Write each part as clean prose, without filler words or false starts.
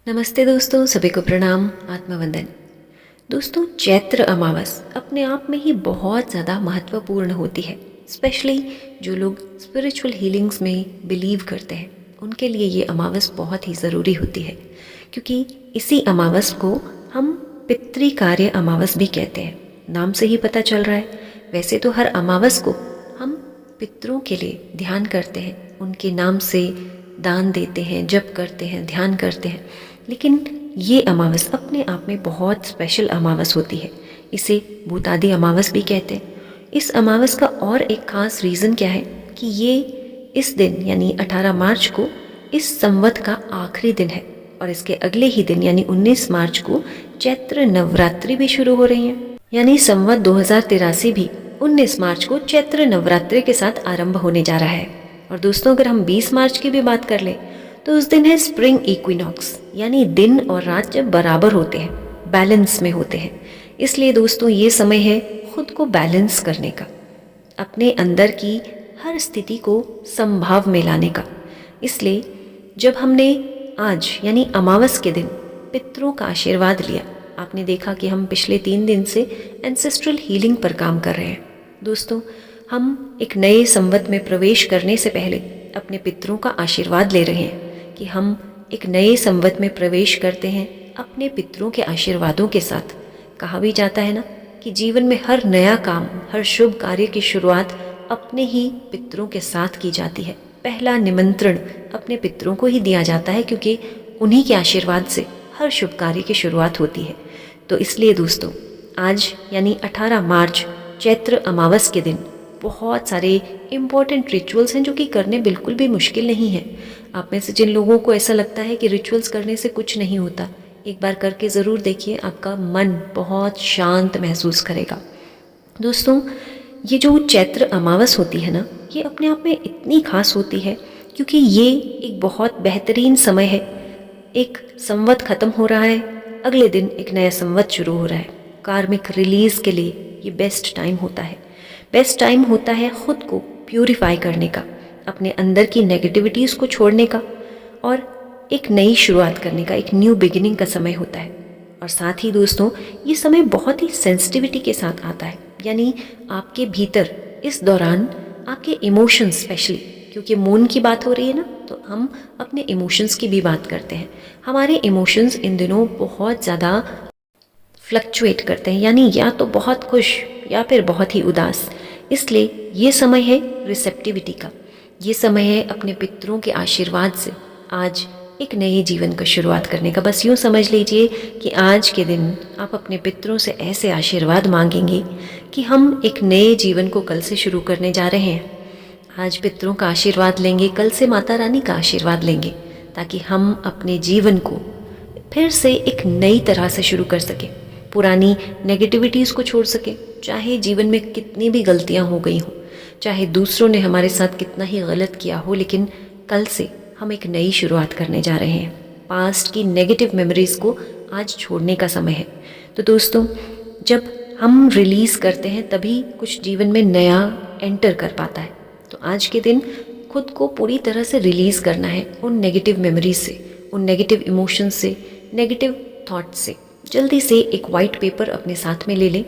नमस्ते दोस्तों, सभी को प्रणाम, आत्मवंदन। दोस्तों, चैत्र अमावस अपने आप में ही बहुत ज़्यादा महत्वपूर्ण होती है। स्पेशली जो लोग स्पिरिचुअल हीलिंग्स में बिलीव करते हैं, उनके लिए ये अमावस बहुत ही ज़रूरी होती है, क्योंकि इसी अमावस को हम पितृकार्य अमावस भी कहते हैं। नाम से ही पता चल रहा है। वैसे तो हर अमावस को हम पितरों के लिए ध्यान करते हैं, उनके नाम से दान देते हैं, जप करते हैं, ध्यान करते हैं, लेकिन ये अमावस अपने आप में बहुत स्पेशल अमावस होती है। इसे भूतादि अमावस भी कहते हैं। इस अमावस का और एक खास रीज़न क्या है कि ये इस दिन यानी 18 मार्च को इस संवत का आखिरी दिन है, और इसके अगले ही दिन यानी 19 मार्च को चैत्र नवरात्रि भी शुरू हो रही है। यानी संवत 2083 भी 19 मार्च को चैत्र नवरात्रि के साथ आरंभ होने जा रहा है। और दोस्तों, अगर हम 20 मार्च की भी बात कर लें तो उस दिन है स्प्रिंग इक्विनॉक्स, यानी दिन और रात जब बराबर होते हैं, बैलेंस में होते हैं। इसलिए दोस्तों, ये समय है खुद को बैलेंस करने का, अपने अंदर की हर स्थिति को संभाव में लाने का। इसलिए जब हमने आज यानी अमावस के दिन पितरों का आशीर्वाद लिया, आपने देखा कि हम पिछले 3 दिन से एंसेस्ट्रल हीलिंग पर काम कर रहे हैं। दोस्तों, हम एक नए संवत में प्रवेश करने से पहले अपने पितरों का आशीर्वाद ले रहे हैं कि हम एक नए संवत में प्रवेश करते हैं अपने पितरों के आशीर्वादों के साथ। कहा भी जाता है ना कि जीवन में हर नया काम, हर शुभ कार्य की शुरुआत अपने ही पितरों के साथ की जाती है। पहला निमंत्रण अपने पितरों को ही दिया जाता है, क्योंकि उन्हीं के आशीर्वाद से हर शुभ कार्य की शुरुआत होती है। तो इसलिए दोस्तों, आज यानी 18 मार्च चैत्र अमावस के दिन बहुत सारे इम्पॉर्टेंट रिचुअल्स हैं जो कि करने बिल्कुल भी मुश्किल नहीं है। आप में से जिन लोगों को ऐसा लगता है कि रिचुअल्स करने से कुछ नहीं होता, एक बार करके ज़रूर देखिए, आपका मन बहुत शांत महसूस करेगा। दोस्तों, ये जो चैत्र अमावस होती है ना, ये अपने आप में इतनी खास होती है क्योंकि ये एक बहुत बेहतरीन समय है। एक संवत ख़त्म हो रहा है, अगले दिन एक नया संवत शुरू हो रहा है। कार्मिक रिलीज़ के लिए ये बेस्ट टाइम होता है। बेस्ट टाइम होता है खुद को प्यूरिफाई करने का, अपने अंदर की नेगेटिविटीज़ को छोड़ने का और एक नई शुरुआत करने का, एक न्यू बिगिनिंग का समय होता है। और साथ ही दोस्तों, ये समय बहुत ही सेंसिटिविटी के साथ आता है, यानी आपके भीतर इस दौरान आपके इमोशंस, स्पेशली क्योंकि मून की बात हो रही है ना, तो हम अपने इमोशंस की भी बात करते हैं। हमारे इमोशंस इन दिनों बहुत ज़्यादा फ्लक्चुएट करते हैं, यानी या तो बहुत खुश या फिर बहुत ही उदास। इसलिए ये समय है रिसेप्टिविटी का, ये समय है अपने पितरों के आशीर्वाद से आज एक नए जीवन का शुरुआत करने का। बस यूँ समझ लीजिए कि आज के दिन आप अपने पितरों से ऐसे आशीर्वाद मांगेंगे कि हम एक नए जीवन को कल से शुरू करने जा रहे हैं। आज पितरों का आशीर्वाद लेंगे, कल से माता रानी का आशीर्वाद लेंगे, ताकि हम अपने जीवन को फिर से एक नई तरह से शुरू कर सकें, पुरानी नेगेटिविटीज़ को छोड़ सकें। चाहे जीवन में कितनी भी गलतियां हो गई हों, चाहे दूसरों ने हमारे साथ कितना ही गलत किया हो, लेकिन कल से हम एक नई शुरुआत करने जा रहे हैं। पास्ट की नेगेटिव मेमोरीज़ को आज छोड़ने का समय है। तो दोस्तों, जब हम रिलीज़ करते हैं तभी कुछ जीवन में नया एंटर कर पाता है। तो आज के दिन खुद को पूरी तरह से रिलीज़ करना है उन नेगेटिव मेमोरीज से, उन नेगेटिव इमोशंस से, नेगेटिव थॉट्स से। जल्दी से एक वाइट पेपर अपने साथ में ले लें।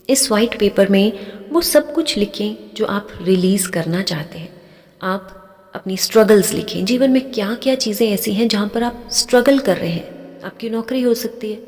इस वाइट पेपर में वो सब कुछ लिखें जो आप रिलीज़ करना चाहते हैं। आप अपनी स्ट्रगल्स लिखें। जीवन में क्या क्या चीज़ें ऐसी हैं जहाँ पर आप स्ट्रगल कर रहे हैं। आपकी नौकरी हो सकती है,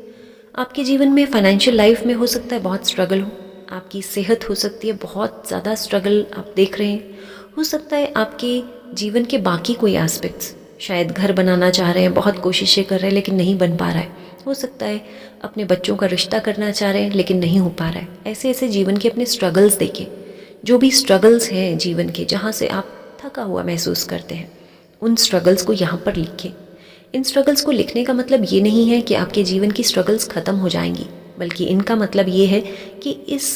आपके जीवन में फाइनेंशियल लाइफ में हो सकता है बहुत स्ट्रगल हो, आपकी सेहत हो सकती है बहुत ज़्यादा स्ट्रगल आप देख रहे हैं, हो सकता है आपके जीवन के बाकी कोई एस्पेक्ट्स, शायद घर बनाना चाह रहे हैं, बहुत कोशिशें कर रहे हैं लेकिन नहीं बन पा रहा है, हो सकता है अपने बच्चों का रिश्ता करना चाह रहे हैं लेकिन नहीं हो पा रहा है। ऐसे ऐसे जीवन के अपने स्ट्रगल्स देखें। जो भी स्ट्रगल्स हैं जीवन के, जहाँ से आप थका हुआ महसूस करते हैं, उन स्ट्रगल्स को यहाँ पर लिखें। इन स्ट्रगल्स को लिखने का मतलब ये नहीं है कि आपके जीवन की स्ट्रगल्स ख़त्म हो जाएंगी, बल्कि इनका मतलब ये है कि इस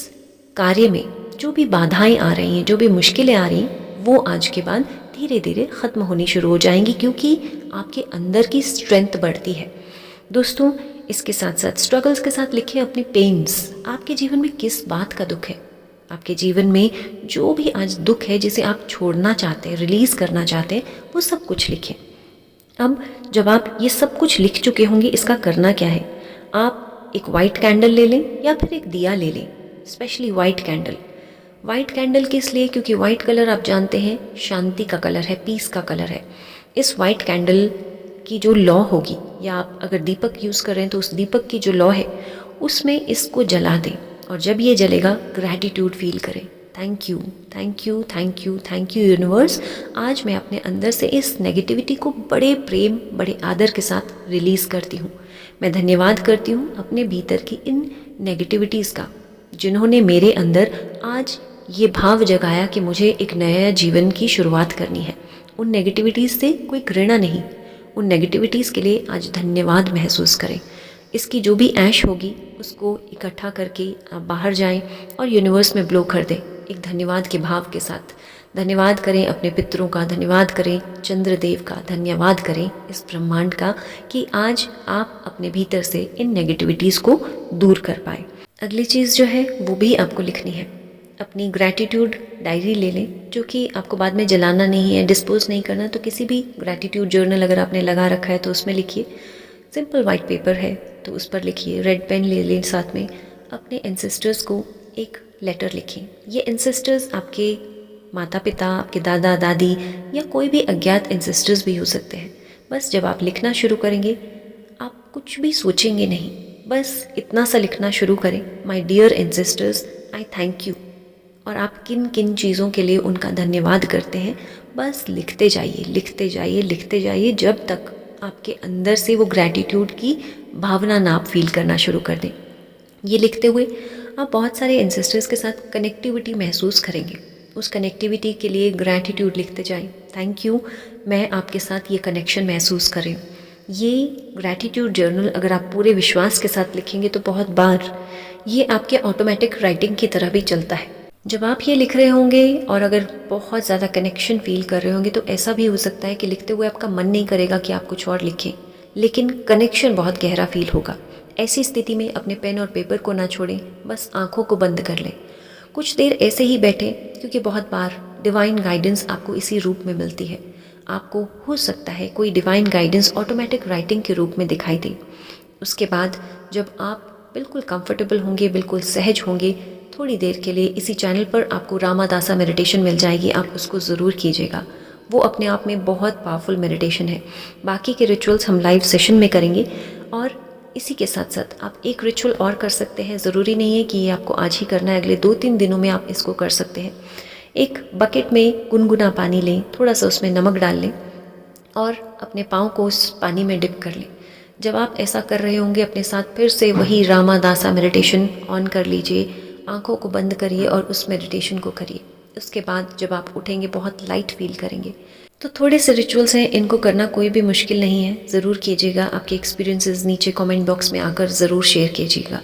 कार्य में जो भी बाधाएं आ रही हैं, जो भी मुश्किलें आ रही हैं, वो आज के बाद धीरे धीरे ख़त्म होनी शुरू हो जाएंगी, क्योंकि आपके अंदर की स्ट्रेंथ बढ़ती है। दोस्तों, इसके साथ साथ स्ट्रगल्स के साथ लिखें अपने पेन्स। आपके जीवन में किस बात का दुख है, आपके जीवन में जो भी आज दुख है जिसे आप छोड़ना चाहते हैं, रिलीज़ करना चाहते हैं, वो सब कुछ लिखें। अब जब आप ये सब कुछ लिख चुके होंगे, इसका करना क्या है, आप एक वाइट कैंडल ले लें या फिर एक दिया ले लें। Specially white candle. White candle किस लिए? क्योंकि वाइट कलर आप जानते हैं शांति का कलर है, पीस का कलर है। इस वाइट कैंडल की जो लौ होगी, या आप अगर दीपक यूज़ कर रहे हैं तो उस दीपक की जो लौ है उसमें इसको जला दें, और जब ये जलेगा ग्रैटिट्यूड फील करें। Thank you, thank you, thank you, thank you universe. आज मैं अपने अंदर से इस नेगेटिविटी को बड़े प्रेम, बड़े आदर के साथ रिलीज़ करती हूँ। मैं धन्यवाद करती हूँ अपने भीतर की इन नेगेटिविटीज़ का, जिन्होंने मेरे अंदर आज ये भाव जगाया कि मुझे एक नया जीवन की शुरुआत करनी है। उन नेगेटिविटीज़ से कोई घृणा नहीं, उन नेगेटिविटीज़ के लिए आज धन्यवाद महसूस करें। इसकी जो भी ऐश होगी उसको इकट्ठा करके आप बाहर जाएं और यूनिवर्स में ब्लो कर दें एक धन्यवाद के भाव के साथ। धन्यवाद करें अपने पितरों का, धन्यवाद करें चंद्रदेव का, धन्यवाद करें इस ब्रह्मांड का कि आज आप अपने भीतर से इन नेगेटिविटीज़ को दूर कर पाए। अगली चीज़ जो है वो भी आपको लिखनी है। अपनी ग्रैटिट्यूड डायरी ले लें, जो कि आपको बाद में जलाना नहीं है, डिस्पोज नहीं करना। तो किसी भी ग्रैटिट्यूड जर्नल अगर आपने लगा रखा है तो उसमें लिखिए। सिंपल वाइट पेपर है तो उस पर लिखिए। रेड पेन ले लें साथ में। अपने एंसेस्टर्स को एक लेटर लिखें। ये एंसेस्टर्स आपके माता पिता, आपके दादा दादी या कोई भी अज्ञात एंसेस्टर्स भी हो सकते हैं। बस जब आप लिखना शुरू करेंगे आप कुछ भी सोचेंगे नहीं, बस इतना सा लिखना शुरू करें, my dear ancestors I thank you. और आप किन किन चीज़ों के लिए उनका धन्यवाद करते हैं बस लिखते जाइए, लिखते जाइए, लिखते जाइए, जब तक आपके अंदर से वो ग्रैटिट्यूड की भावना ना आप फील करना शुरू कर दें। ये लिखते हुए आप बहुत सारे एंसेस्टर्स के साथ कनेक्टिविटी महसूस करेंगे। उस कनेक्टिविटी के लिए ग्रैटिट्यूड लिखते जाएं। थैंक यू, मैं आपके साथ ये कनेक्शन महसूस कर रही हूँ। ये ग्रैटिट्यूड जर्नल अगर आप पूरे विश्वास के साथ लिखेंगे तो बहुत बार ये आपके ऑटोमेटिक राइटिंग की तरह भी चलता है। जब आप ये लिख रहे होंगे और अगर बहुत ज़्यादा कनेक्शन फील कर रहे होंगे तो ऐसा भी हो सकता है कि लिखते हुए आपका मन नहीं करेगा कि आप कुछ और लिखें, लेकिन कनेक्शन बहुत गहरा फील होगा। ऐसी स्थिति में अपने पेन और पेपर को ना छोड़ें, बस आँखों को बंद कर लें। कुछ देर ऐसे ही बैठें, क्योंकि बहुत बार डिवाइन गाइडेंस आपको इसी रूप में मिलती है। आपको हो सकता है कोई डिवाइन गाइडेंस ऑटोमेटिक राइटिंग के रूप में दिखाई दे। उसके बाद जब आप बिल्कुल कंफर्टेबल होंगे, बिल्कुल सहज होंगे, थोड़ी देर के लिए इसी चैनल पर आपको रामादासा मेडिटेशन मिल जाएगी, आप उसको ज़रूर कीजिएगा। वो अपने आप में बहुत पावरफुल मेडिटेशन है। बाकी के रिचुअल्स हम लाइव सेशन में करेंगे, और इसी के साथ साथ आप एक रिचुअल और कर सकते हैं। ज़रूरी नहीं है कि ये आपको आज ही करना है, अगले 2-3 दिनों में आप इसको कर सकते हैं। एक बकेट में गुनगुना पानी लें, थोड़ा सा उसमें नमक डाल लें और अपने पाँव को उस पानी में डिप कर लें। जब आप ऐसा कर रहे होंगे अपने साथ फिर से वही रामादासा मेडिटेशन ऑन कर लीजिए, आँखों को बंद करिए और उस मेडिटेशन को करिए। उसके बाद जब आप उठेंगे बहुत लाइट फील करेंगे। तो थोड़े से रिचुअल्स हैं, इनको करना कोई भी मुश्किल नहीं है, ज़रूर कीजिएगा। आपके एक्सपीरियंसेस नीचे कमेंट बॉक्स में आकर ज़रूर शेयर कीजिएगा।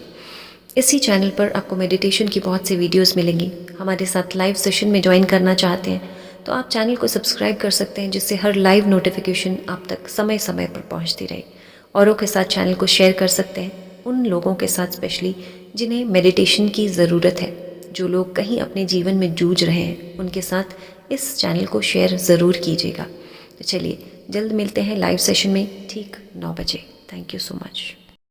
इसी चैनल पर आपको मेडिटेशन की बहुत सी वीडियोस मिलेंगी। हमारे साथ लाइव सेशन में ज्वाइन करना चाहते हैं तो आप चैनल को सब्सक्राइब कर सकते हैं, जिससे हर लाइव नोटिफिकेशन आप तक समय समय पर पहुंचती रहे। औरों के साथ चैनल को शेयर कर सकते हैं, उन लोगों के साथ स्पेशली जिन्हें मेडिटेशन की ज़रूरत है, जो लोग कहीं अपने जीवन में जूझ रहे हैं, उनके साथ इस चैनल को शेयर ज़रूर कीजिएगा। तो चलिए जल्द मिलते हैं लाइव सेशन में ठीक 9 बजे। Thank you so much.